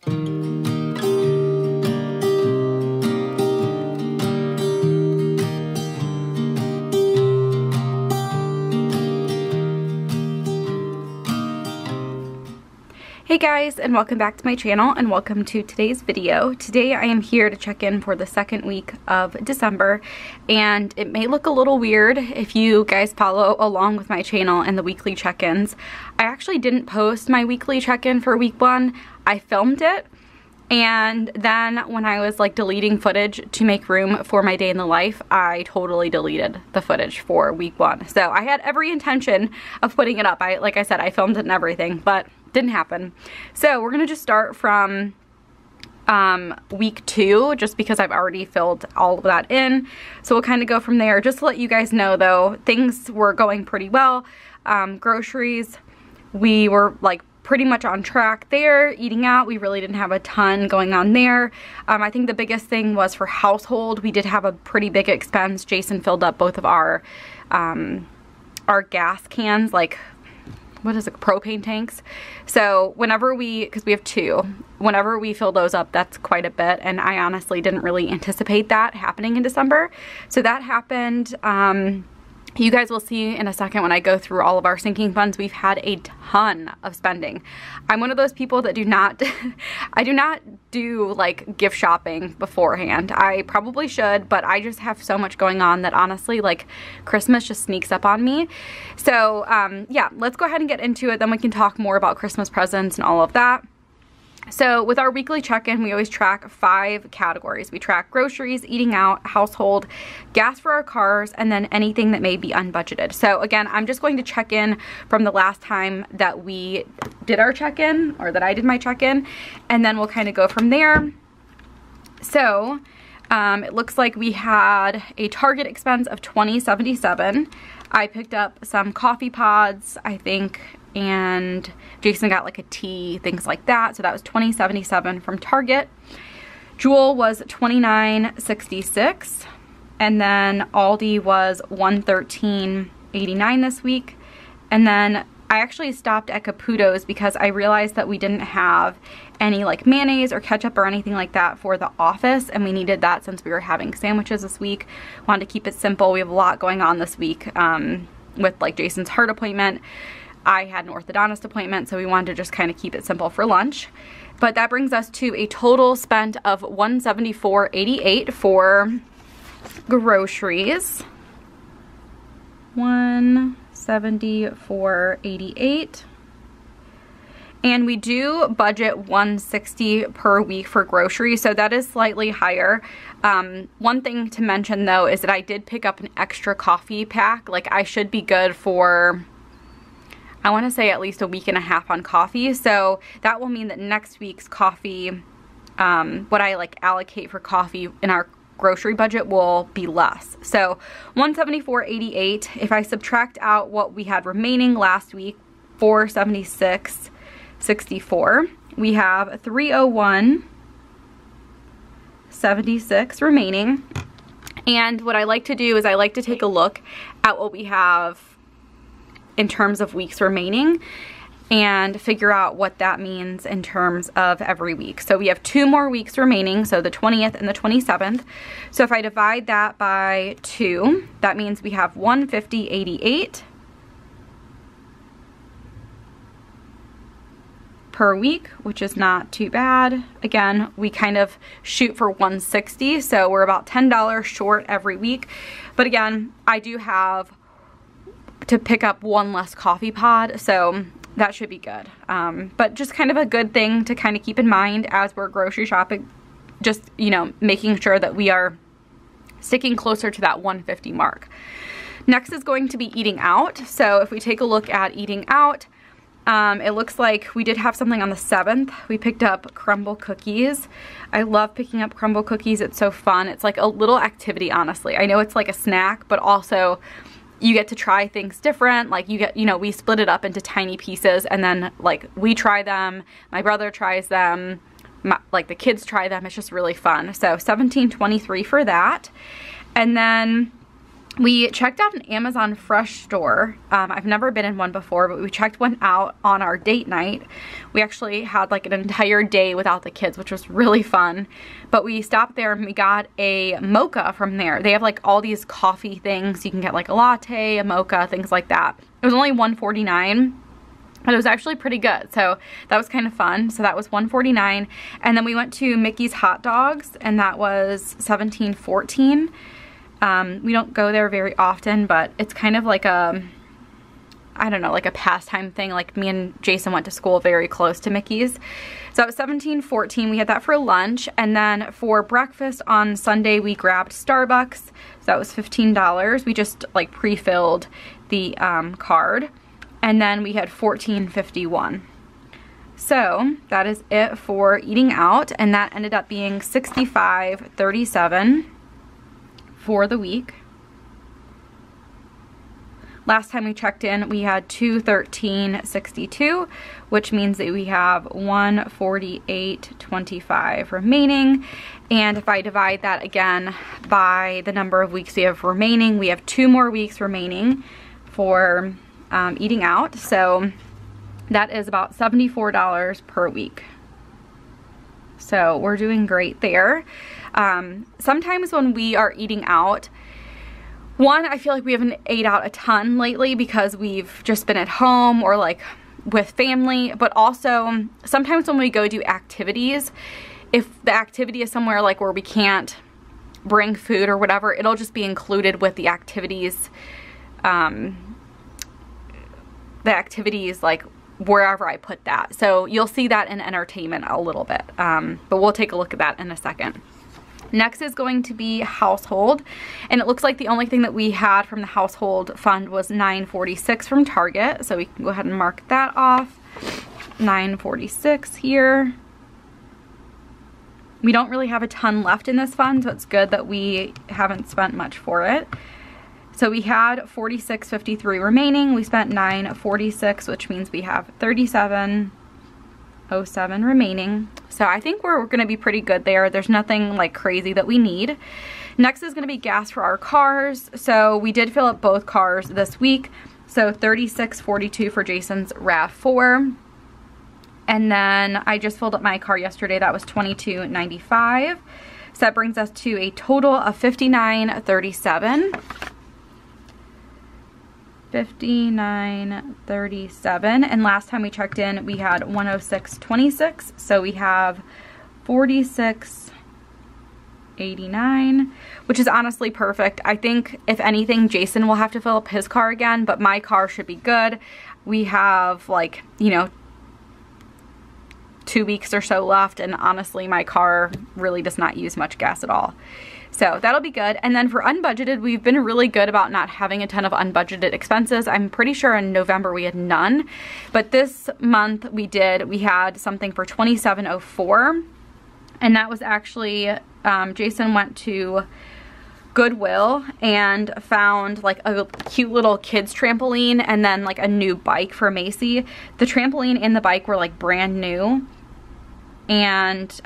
Hey guys, and welcome back to my channel, and welcome to today's video. Today I am here to check in for the second week of December, and it may look a little weird if you guys follow along with my channel and the weekly check-ins. I actually didn't post my weekly check-in for week 1. I filmed it, and then when I was like deleting footage to make room for my day in the life, I totally deleted the footage for week 1. So I had every intention of putting it up. Like I said, I filmed it and everything, but didn't happen. So we're gonna just start from week 2, just because I've already filled all of that in. So we'll kind of go from there. Just to let you guys know though, things were going pretty well. Groceries, we were like pretty much on track there. Eating out, we really didn't have a ton going on there. I think the biggest thing was for household. We did have a pretty big expense. Jason filled up both of our gas cans, like, what is it, propane tanks. So whenever because we have 2, whenever we fill those up, that's quite a bit, and I honestly didn't really anticipate that happening in December. So that happened. You guys will see in a second when I go through all of our sinking funds, we've had a ton of spending. I'm one of those people that do not, I do not do like gift shopping beforehand. I probably should, but I just have so much going on that honestly, like, Christmas just sneaks up on me. So yeah, let's go ahead and get into it. Then we can talk more about Christmas presents and all of that. So with our weekly check-in, we always track 5 categories. We track groceries, eating out, household, gas for our cars, and then anything that may be unbudgeted. So again, I'm just going to check in from the last time that we did our check-in, or that I did my check-in, and then we'll kind of go from there. So it looks like we had a Target expense of $20.77. I picked up some coffee pods, I think, and Jason got like a tea, things like that. So that was $20.77 from Target. Jewel was $29.66, and then Aldi was $113.89 this week. And then I actually stopped at Caputo's because I realized that we didn't have any like mayonnaise or ketchup or anything like that for the office, and we needed that since we were having sandwiches this week. Wanted to keep it simple. We have a lot going on this week with like Jason's heart appointment. I had an orthodontist appointment, so we wanted to just kind of keep it simple for lunch. But that brings us to a total spent of $174.88 for groceries. $174.88. And we do budget $160 per week for groceries, so that is slightly higher. One thing to mention though is that I did pick up an extra coffee pack. Like, I should be good for, I want to say, at least a week and a half on coffee. So that will mean that next week's coffee, what I like allocate for coffee in our grocery budget, will be less. So $174.88. If I subtract out what we had remaining last week, $476.64, we have $301.76 remaining. And what I like to do is I like to take a look at what we have in terms of weeks remaining and figure out what that means in terms of every week. So we have 2 more weeks remaining, so the 20th and the 27th. So if I divide that by 2, that means we have $150.88 per week, which is not too bad. Again, we kind of shoot for $160, so we're about $10 short every week. But again, I do have to pick up 1 less coffee pod, so that should be good. But just kind of a good thing to kind of keep in mind as we're grocery shopping, just, you know, making sure that we are sticking closer to that 150 mark. Next is going to be eating out. So if we take a look at eating out, it looks like we did have something on the 7th. We picked up crumble cookies. I love picking up crumble cookies. It's so fun. It's like a little activity, honestly. I know it's like a snack, but also you get to try things different. Like, you get, you know, we split it up into tiny pieces, and then like we try them, my brother tries them, like the kids try them. It's just really fun. So $17.23 for that. And then We checked out an Amazon Fresh store. I've never been in one before, but we checked one out on our date night. We actually had like an entire day without the kids, which was really fun. But we stopped there and we got a mocha from there. They have like all these coffee things. You can get like a latte, a mocha, things like that. It was only $1.49. But it was actually pretty good, so that was kind of fun. So that was $1.49. And then we went to Mickey's Hot Dogs, and that was $17.14. We don't go there very often, but it's kind of like a, I don't know, like a pastime thing. Like me and Jason went to school very close to Mickey's. So it was $17.14. We had that for lunch. And then for breakfast on Sunday, we grabbed Starbucks. So that was $15. We just like pre-filled the card. And then we had $14.51. So that is it for eating out. And that ended up being $65.37 for the week. Last time we checked in, we had $213.62, which means that we have $148.25 remaining. And if I divide that again by the number of weeks we have remaining, we have 2 more weeks remaining for eating out. So that is about $74 per week. So we're doing great there. Sometimes when we are eating out, one, I feel like we haven't ate out a ton lately because we've just been at home or like with family, but also sometimes when we go do activities, if the activity is somewhere like where we can't bring food or whatever, it'll just be included with the activities like wherever I put that. So you'll see that in entertainment a little bit, but we'll take a look at that in a second. Next is going to be household, and it looks like the only thing that we had from the household fund was $9.46 from Target, so we can go ahead and mark that off. $9.46 here. We don't really have a ton left in this fund, so it's good that we haven't spent much for it. So we had $46.53 remaining. We spent $9.46, which means we have $37.07 remaining. So I think we're going to be pretty good there. There's nothing like crazy that we need. Next is going to be gas for our cars. So we did fill up both cars this week. So $36.42 for Jason's RAV4. And then I just filled up my car yesterday. That was $22.95. So that brings us to a total of $59.37. $59.37, and last time we checked in we had $106.26, so we have $46.89, which is honestly perfect. I think if anything, Jason will have to fill up his car again, but my car should be good. We have like, you know, 2 weeks or so left, and honestly my car really does not use much gas at all. So that'll be good. And then for unbudgeted, we've been really good about not having a ton of unbudgeted expenses. I'm pretty sure in November we had none, but this month we did. We had something for $27.04, and that was actually, Jason went to Goodwill and found like a cute little kids trampoline and then like a new bike for Macy. The trampoline and the bike were like brand new, and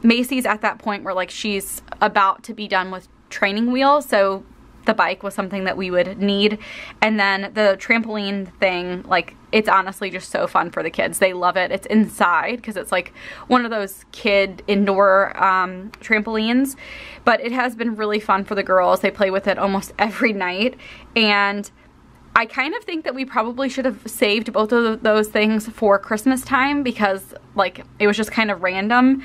Macy's at that point where like she's about to be done with training wheels, so the bike was something that we would need. And then the trampoline thing, like it's honestly just so fun for the kids. They love it. It's inside because it's like one of those kid indoor trampolines, but it has been really fun for the girls. They play with it almost every night, and I kind of think that we probably should have saved both of those things for Christmas time because like it was just kind of random.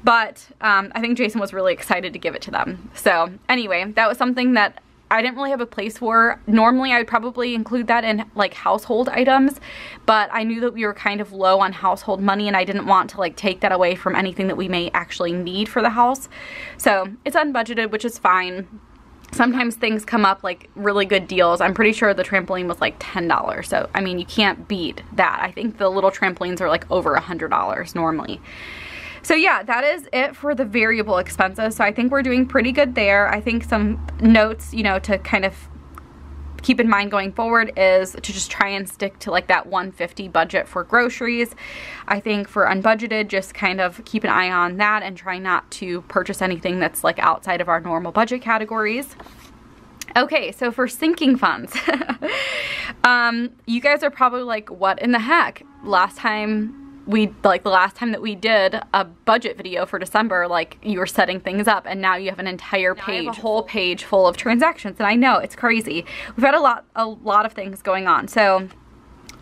But I think Jason was really excited to give it to them. So anyway, that was something that I didn't really have a place for. Normally I would probably include that in like household items, but I knew that we were kind of low on household money and I didn't want to like take that away from anything that we may actually need for the house. So it's unbudgeted, which is fine. Sometimes things come up like really good deals. I'm pretty sure the trampoline was like $10. So I mean, you can't beat that. I think the little trampolines are like over $100 normally. So yeah, that is it for the variable expenses. So I think we're doing pretty good there. I think some notes, you know, to kind of keep in mind going forward is to just try and stick to like that $150 budget for groceries. I think for unbudgeted, just kind of keep an eye on that and try not to purchase anything that's like outside of our normal budget categories. Okay, so for sinking funds, you guys are probably like, what in the heck? The last time that we did a budget video for December, like you were setting things up and now you have an entire page, a whole page full of transactions. And I know, it's crazy. We've had a lot of things going on. So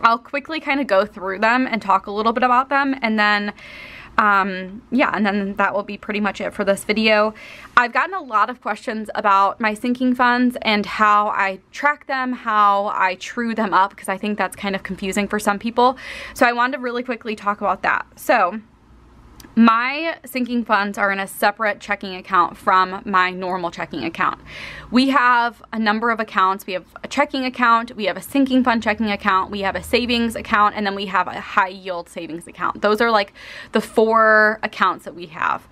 I'll quickly kind of go through them and talk a little bit about them, and then yeah, and then that will be pretty much it for this video. I've gotten a lot of questions about my sinking funds and how I track them, how I true them up, because I think that's kind of confusing for some people. So I wanted to really quickly talk about that. So my sinking funds are in a separate checking account from my normal checking account. We have a number of accounts. We have a checking account, we have a sinking fund checking account, we have a savings account, and then we have a high yield savings account. Those are like the 4 accounts that we have.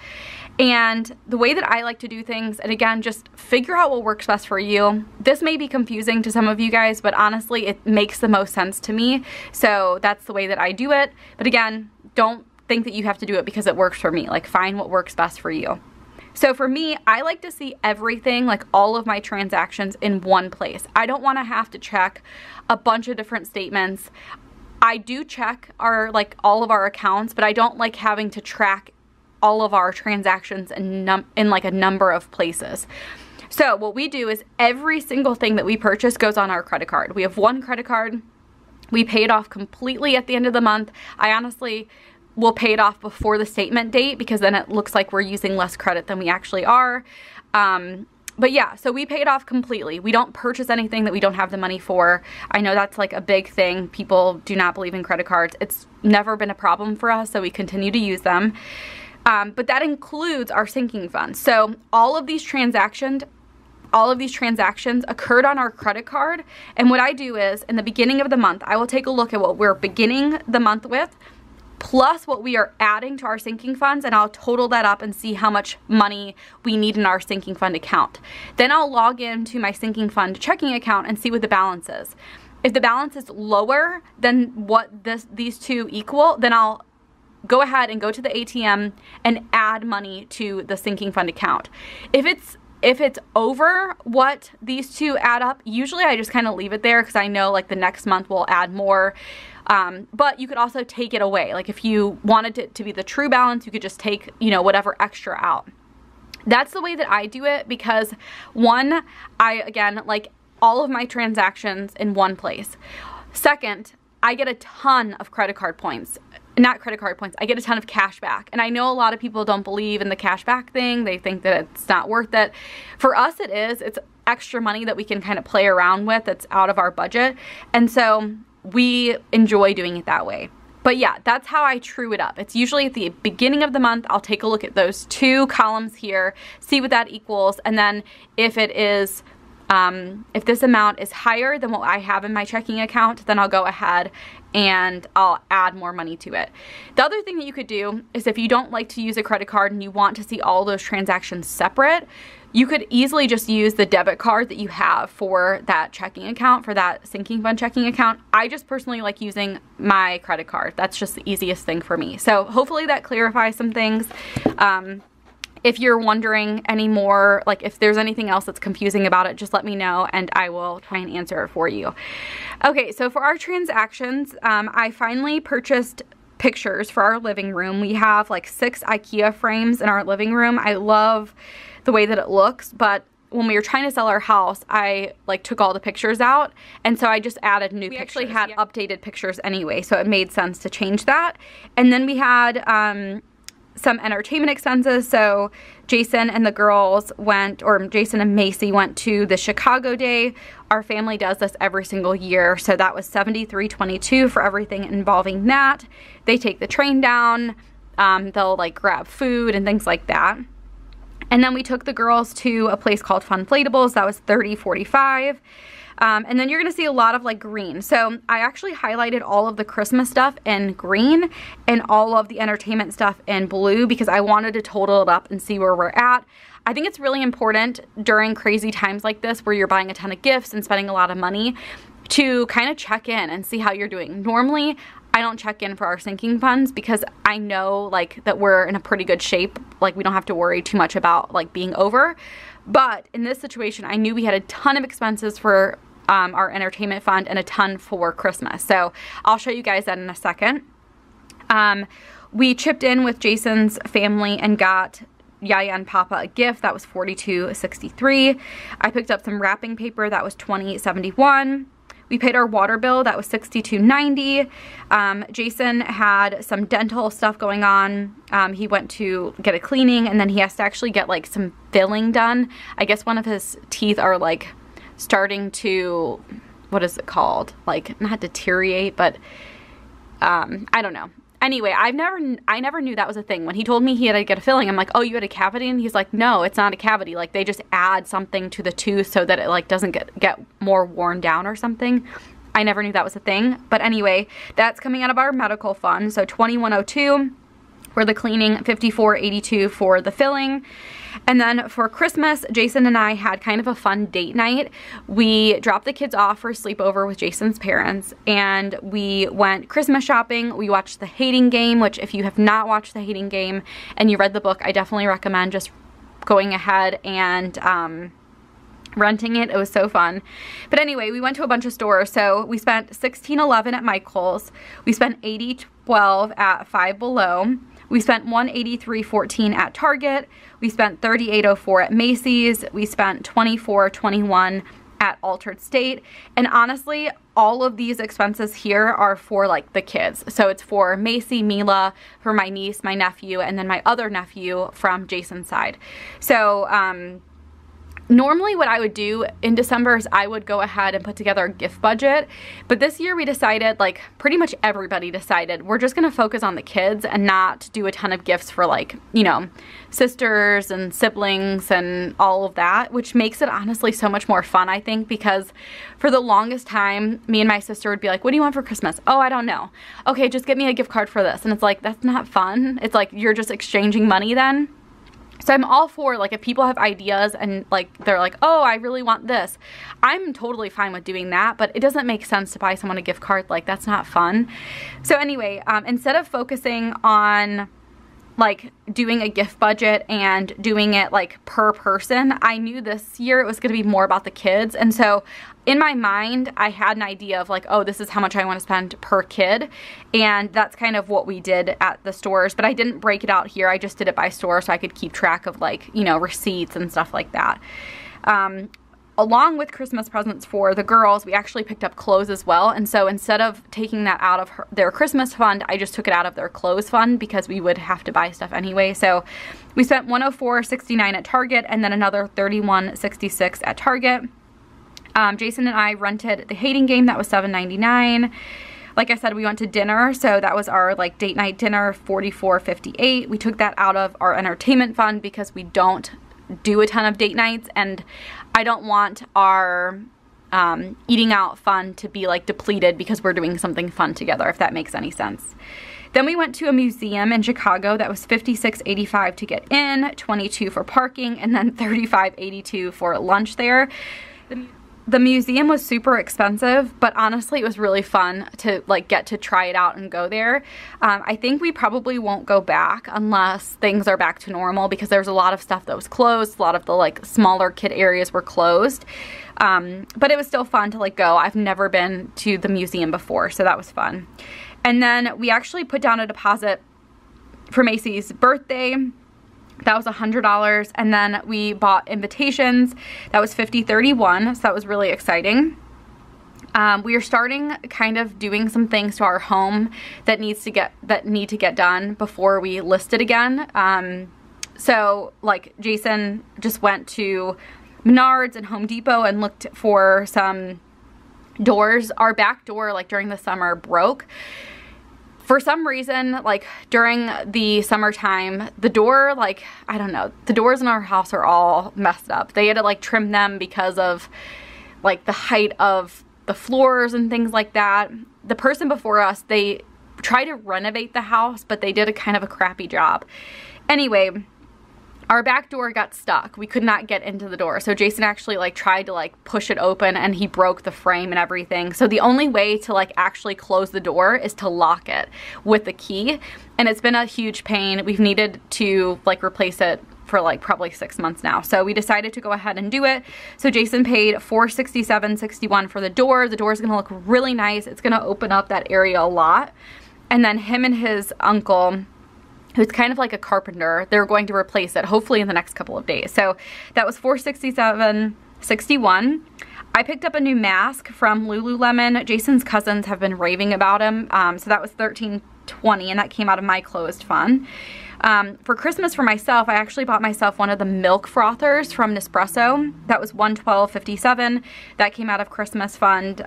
And the way that I like to do things, and again, just figure out what works best for you. This may be confusing to some of you guys, but honestly, it makes the most sense to me. So that's the way that I do it. But again, don't think that you have to do it because it works for me. Like, find what works best for you. So for me, I like to see everything, like all of my transactions, in one place. I don't want to have to check a bunch of different statements. I do check all of our accounts, but I don't like having to track all of our transactions in like a number of places. So what we do is every single thing that we purchase goes on our credit card. We have one credit card. We pay it off completely at the end of the month. I honestly will pay it off before the statement date because then it looks like we're using less credit than we actually are. But yeah, so we pay it off completely. We don't purchase anything that we don't have the money for. I know that's like a big thing. People do not believe in credit cards. It's never been a problem for us, so we continue to use them. But that includes our sinking funds. So all of these transactions occurred on our credit card. And what I do is, in the beginning of the month, I will take a look at what we're beginning the month with, plus what we are adding to our sinking funds, and I'll total that up and see how much money we need in our sinking fund account. Then I'll log into my sinking fund checking account and see what the balance is. If the balance is lower than what these two equal, then I'll go ahead and go to the ATM and add money to the sinking fund account. If it's over what these two add up, usually I just kind of leave it there because I know like the next month we'll add more. But you could also take it away. Like if you wanted it to be the true balance, you could just take, whatever extra out. That's the way that I do it because, one, I, again, like all of my transactions in one place. Second, I get a ton of credit card points. Not credit card points, I get a ton of cash back. And I know a lot of people don't believe in the cash back thing. They think that it's not worth it. For us, it is. It's extra money that we can kind of play around with. It's out of our budget. And so we enjoy doing it that way. But yeah, that's how I true it up. It's usually at the beginning of the month. I'll take a look at those 2 columns here, see what that equals, and then if it is, if this amount is higher than what I have in my checking account, then I'll go ahead and I'll add more money to it. The other thing that you could do is if you don't like to use a credit card and you want to see all those transactions separate, you could easily just use the debit card that you have for that checking account, for that sinking fund checking account. I just personally like using my credit card. That's just the easiest thing for me. So hopefully that clarifies some things. If you're wondering any more, like if there's anything else that's confusing about it, just let me know and I will try and answer it for you. Okay, so for our transactions, I finally purchased pictures for our living room. We have like 6 IKEA frames in our living room. I love the way that it looks, but when we were trying to sell our house, I like took all the pictures out, and so I just added new pictures. We actually had updated pictures anyway, so it made sense to change that. And then we had some entertainment expenses. So Jason and the girls went, or Jason and Macy went to the Chicago Day. Our family does this every single year, so that was $73.22 for everything involving that. They take the train down, they'll like grab food and things like that. And then we took the girls to a place called Funflatables. That was $30.45. And then you're going to see a lot of like green. So I actually highlighted all of the Christmas stuff in green and all of the entertainment stuff in blue because I wanted to total it up and see where we're at. I think it's really important during crazy times like this where you're buying a ton of gifts and spending a lot of money to kind of check in and see how you're doing. Normally, I don't check in for our sinking funds because I know like that we're in a pretty good shape. Like we don't have to worry too much about like being over. But in this situation, I knew we had a ton of expenses for our entertainment fund and a ton for Christmas. So I'll show you guys that in a second. We chipped in with Jason's family and got Yaya and Papa a gift. That was $42.63. I picked up some wrapping paper. That was $20.71. We paid our water bill. That was $62.90. Jason had some dental stuff going on. He went to get a cleaning, and then he has to actually get like some filling done. I guess one of his teeth are like starting to, what is it called? Like not deteriorate, but I don't know. Anyway, I never knew that was a thing. When he told me he had to get a filling, I'm like, oh, you had a cavity? And he's like, no, it's not a cavity. Like they just add something to the tooth so that it like doesn't get more worn down or something. I never knew that was a thing. But anyway, that's coming out of our medical fund. So $21.02 for the cleaning, $54.82 for the filling. And then for Christmas, Jason and I had kind of a fun date night. We dropped the kids off for a sleepover with Jason's parents, and we went Christmas shopping. We watched The Hating Game, which if you have not watched The Hating Game and you read the book, I definitely recommend just going ahead and renting it. It was so fun. But anyway, we went to a bunch of stores. So we spent $16.11 at Michael's. We spent $80.12 at Five Below. We spent $183.14 at Target. We spent $38.04 at Macy's. We spent $24.21 at Altered State. And honestly, all of these expenses here are for like the kids. So it's for Macy, Mila, for my niece, my nephew, and then my other nephew from Jason's side. So normally what I would do in December is I would go ahead and put together a gift budget, but this year we decided, like pretty much everybody decided, we're just going to focus on the kids and not do a ton of gifts for like, you know, sisters and siblings and all of that, which makes it honestly so much more fun, I think, because for the longest time, me and my sister would be like, what do you want for Christmas? Oh, I don't know. Okay, just get me a gift card for this. And it's like, that's not fun. It's like, you're just exchanging money then. So I'm all for, like, if people have ideas and, like, they're like, oh, I really want this. I'm totally fine with doing that, but it doesn't make sense to buy someone a gift card. Like, that's not fun. So anyway, instead of focusing on, like, doing a gift budget and doing it, like, per person, I knew this year it was going to be more about the kids. And so in my mind, I had an idea of like, oh, this is how much I want to spend per kid. And that's kind of what we did at the stores. But I didn't break it out here. I just did it by store so I could keep track of like, you know, receipts and stuff like that. Along with Christmas presents for the girls, we actually picked up clothes as well. And so instead of taking that out of their Christmas fund, I just took it out of their clothes fund because we would have to buy stuff anyway. So we spent $104.69 at Target and then another $31.66 at Target. Jason and I rented The Hating Game. That was $7.99. Like I said, we went to dinner, so that was our like date night dinner, $44.58. We took that out of our entertainment fund because we don't do a ton of date nights, and I don't want our eating out fund to be like depleted because we're doing something fun together, if that makes any sense. Then we went to a museum in Chicago. That was $56.85 to get in, $22 for parking, and then $35.82 for lunch there. The museum was super expensive, but honestly it was really fun to like get to try it out and go there. I think we probably won't go back unless things are back to normal because there's a lot of stuff that was closed. A lot of the like smaller kid areas were closed. But it was still fun to like go. I've never been to the museum before, so that was fun. And then we actually put down a deposit for Macy's birthday. That was $100, and then we bought invitations. That was $50.31, so that was really exciting. We are starting kind of doing some things to our home that need to get done before we list it again. So like Jason just went to Menards and Home Depot and looked for some doors. Our back door, like during the summer, broke. For some reason, like during the summertime, the door, like, I don't know, the doors in our house are all messed up. They had to like trim them because of like the height of the floors and things like that. The person before us, they tried to renovate the house, but they did a kind of a crappy job. Anyway, our back door got stuck. We could not get into the door. So Jason actually like tried to like push it open and he broke the frame and everything. So the only way to like actually close the door is to lock it with the key. And it's been a huge pain. We've needed to like replace it for like probably 6 months now. So we decided to go ahead and do it. So Jason paid $467.61 for the door. The door is gonna look really nice. It's gonna open up that area a lot. And then him and his uncle, who's kind of like a carpenter, they're going to replace it hopefully in the next couple of days. So that was $467.61. I picked up a new mask from Lululemon. Jason's cousins have been raving about him. So that was $13.20 and that came out of my closed fund. For Christmas for myself, I actually bought myself one of the milk frothers from Nespresso. That was $112.57. That came out of Christmas fund.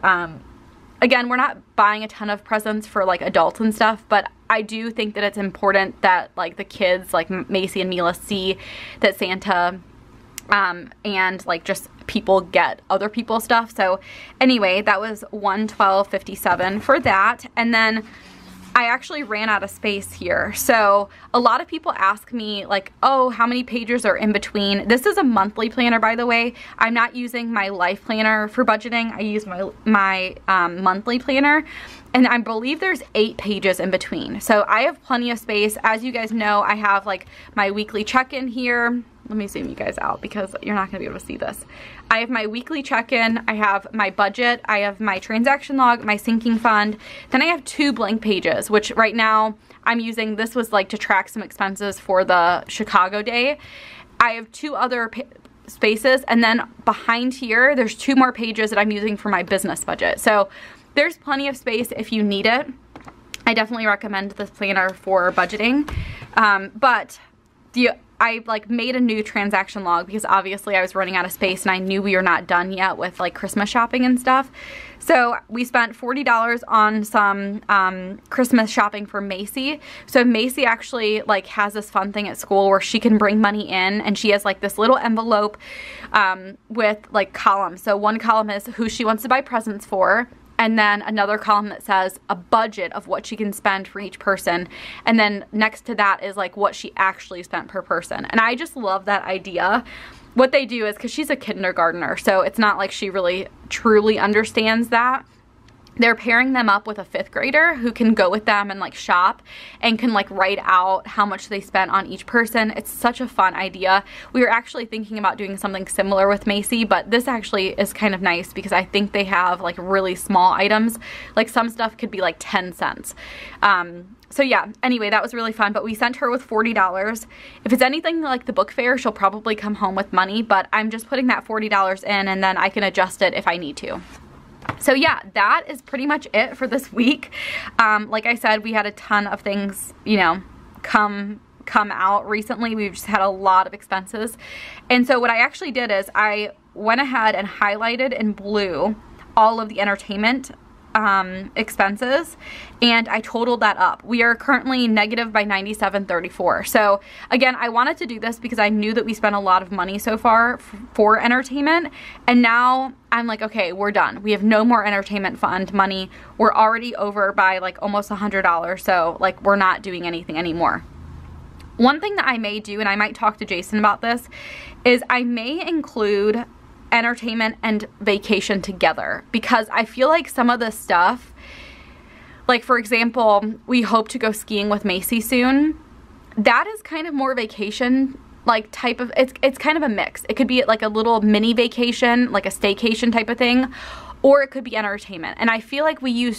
Again, we're not buying a ton of presents for like adults and stuff, but I do think that it's important that like the kids, like Macy and Mila, see that Santa and like just people get other people's stuff. So anyway, that was $112.57 for that. And then I actually ran out of space here. So a lot of people ask me like, oh, how many pages are in between? This is a monthly planner, by the way. I'm not using my life planner for budgeting. I use my monthly planner. And I believe there's 8 pages in between. So I have plenty of space. As you guys know, I have like my weekly check-in here. Let me zoom you guys out because you're not gonna be able to see this. I have my weekly check-in, I have my budget, I have my transaction log, my sinking fund. Then I have 2 blank pages, which right now I'm using. This was like to track some expenses for the Chicago day. I have 2 other spaces, and then behind here, there's 2 more pages that I'm using for my business budget. So there's plenty of space if you need it. I definitely recommend this planner for budgeting. I like made a new transaction log because obviously I was running out of space and I knew we were not done yet with like Christmas shopping and stuff. So we spent $40 on some Christmas shopping for Macy. So Macy actually like has this fun thing at school where she can bring money in, and she has like this little envelope with like columns. So one column is who she wants to buy presents for, and then another column that says a budget of what she can spend for each person. And then next to that is like what she actually spent per person. And I just love that idea. What they do is, because she's a kindergartner, so it's not like she really truly understands that. They're pairing them up with a 5th grader who can go with them and like shop and can like write out how much they spent on each person. It's such a fun idea. We were actually thinking about doing something similar with Macy, but this actually is kind of nice because I think they have like really small items. Like some stuff could be like 10 cents. So yeah, anyway, that was really fun, but we sent her with $40. If it's anything like the book fair, she'll probably come home with money, but I'm just putting that $40 in and then I can adjust it if I need to. So yeah, that is pretty much it for this week. Like I said, we had a ton of things, you know, come out recently. We've just had a lot of expenses. And so what I actually did is I went ahead and highlighted in blue all of the entertainment expenses, and I totaled that up. We are currently negative by $97.34. So again, I wanted to do this because I knew that we spent a lot of money so far for entertainment, and now I'm like, okay, we're done. We have no more entertainment fund money. We're already over by like almost $100, so like we're not doing anything anymore. One thing that I may do, and I might talk to Jason about this, is I may include entertainment and vacation together, because I feel like some of the stuff, like for example, we hope to go skiing with Macy soon. That is kind of more vacation like type of, it's kind of a mix. It could be like a little mini vacation, like a staycation type of thing, or it could be entertainment. And I feel like we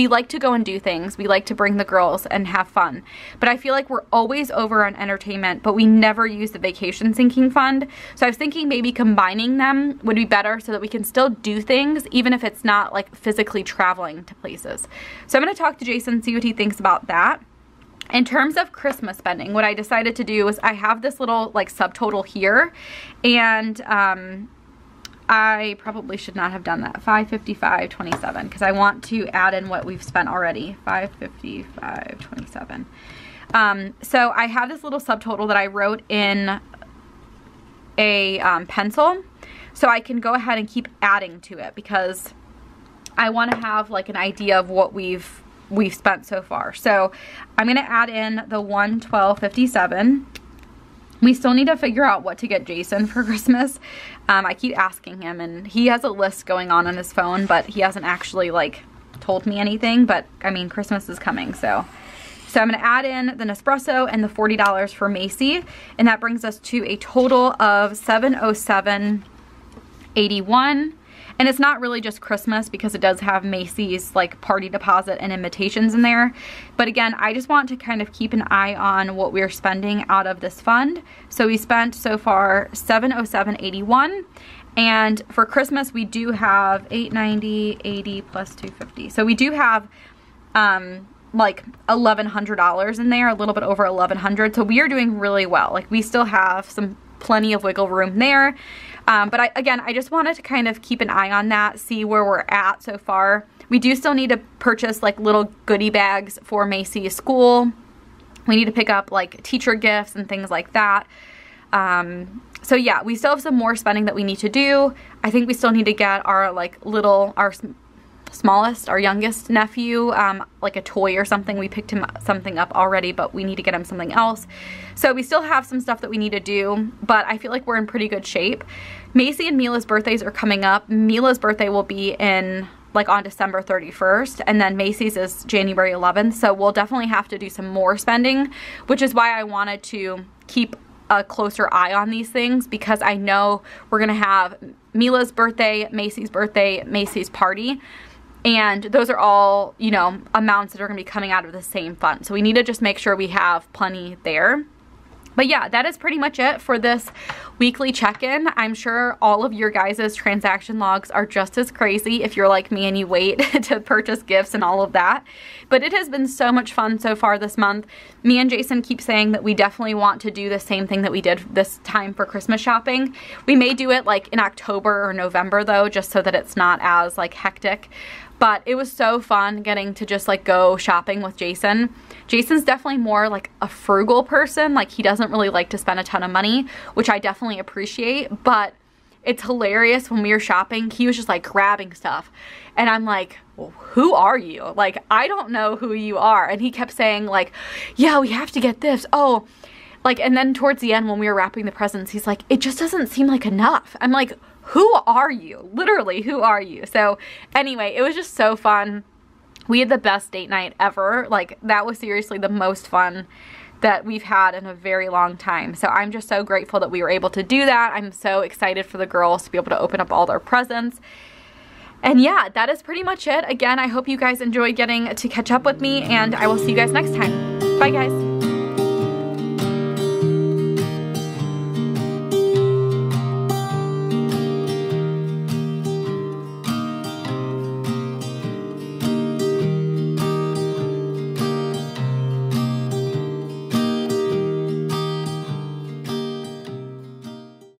like to go and do things. We like to bring the girls and have fun. But I feel like we're always over on entertainment, but we never use the vacation sinking fund. So I was thinking maybe combining them would be better so that we can still do things, even if it's not like physically traveling to places. So I'm gonna talk to Jason, see what he thinks about that. In terms of Christmas spending, what I decided to do was I have this little like subtotal here, and I probably should not have done that. $555.27, because I want to add in what we've spent already. $555.27. So I have this little subtotal that I wrote in a pencil, so I can go ahead and keep adding to it because I want to have like an idea of what we've spent so far. So I'm going to add in the $112.57. We still need to figure out what to get Jason for Christmas. I keep asking him, and he has a list going on his phone, but he hasn't actually like told me anything. But I mean, Christmas is coming, so I'm gonna add in the Nespresso and the $40 for Macy, and that brings us to a total of $707.81. And it's not really just Christmas because it does have Macy's like party deposit and invitations in there. But again, I just want to kind of keep an eye on what we're spending out of this fund. So we spent so far $707.81. And for Christmas, we do have $890, 80 plus 250. So we do have like $1,100 in there, a little bit over $1,100. So we are doing really well. Like we still have plenty of wiggle room there. But I just wanted to kind of keep an eye on that, see where we're at so far. We do still need to purchase like little goodie bags for Macy's school. We need to pick up like teacher gifts and things like that. So yeah, we still have some more spending that we need to do. I think we still need to get our smallest, our youngest nephew, like a toy or something. We picked him something up already, but we need to get him something else. So we still have some stuff that we need to do, but I feel like we're in pretty good shape. Macy and Mila's birthdays are coming up. Mila's birthday will be on December 31st, and then Macy's is January 11th, so we'll definitely have to do some more spending, which is why I wanted to keep a closer eye on these things, because I know we're gonna have Mila's birthday, Macy's party, and those are all, you know, amounts that are going to be coming out of the same fund. So we need to just make sure we have plenty there. But yeah, that is pretty much it for this weekly check-in. I'm sure all of your guys' transaction logs are just as crazy if you're like me and you wait to purchase gifts and all of that. But it has been so much fun so far this month. Me and Jason keep saying that we definitely want to do the same thing that we did this time for Christmas shopping. We may do it like in October or November though, just so that it's not as like hectic. But it was so fun getting to just like go shopping with Jason. Jason's definitely more like a frugal person. Like he doesn't really like to spend a ton of money, which I definitely appreciate. But it's hilarious when we were shopping, he was just like grabbing stuff. And I'm like, well, who are you? Like, I don't know who you are. And he kept saying like, yeah, we have to get this. Oh, like, and then towards the end when we were wrapping the presents, he's like, it just doesn't seem like enough. I'm like, who are you? Literally, who are you? So anyway, it was just so fun. We had the best date night ever. Like that was seriously the most fun that we've had in a very long time. So I'm just so grateful that we were able to do that. I'm so excited for the girls to be able to open up all their presents. And yeah, that is pretty much it. Again, I hope you guys enjoyed getting to catch up with me, and I will see you guys next time. Bye guys.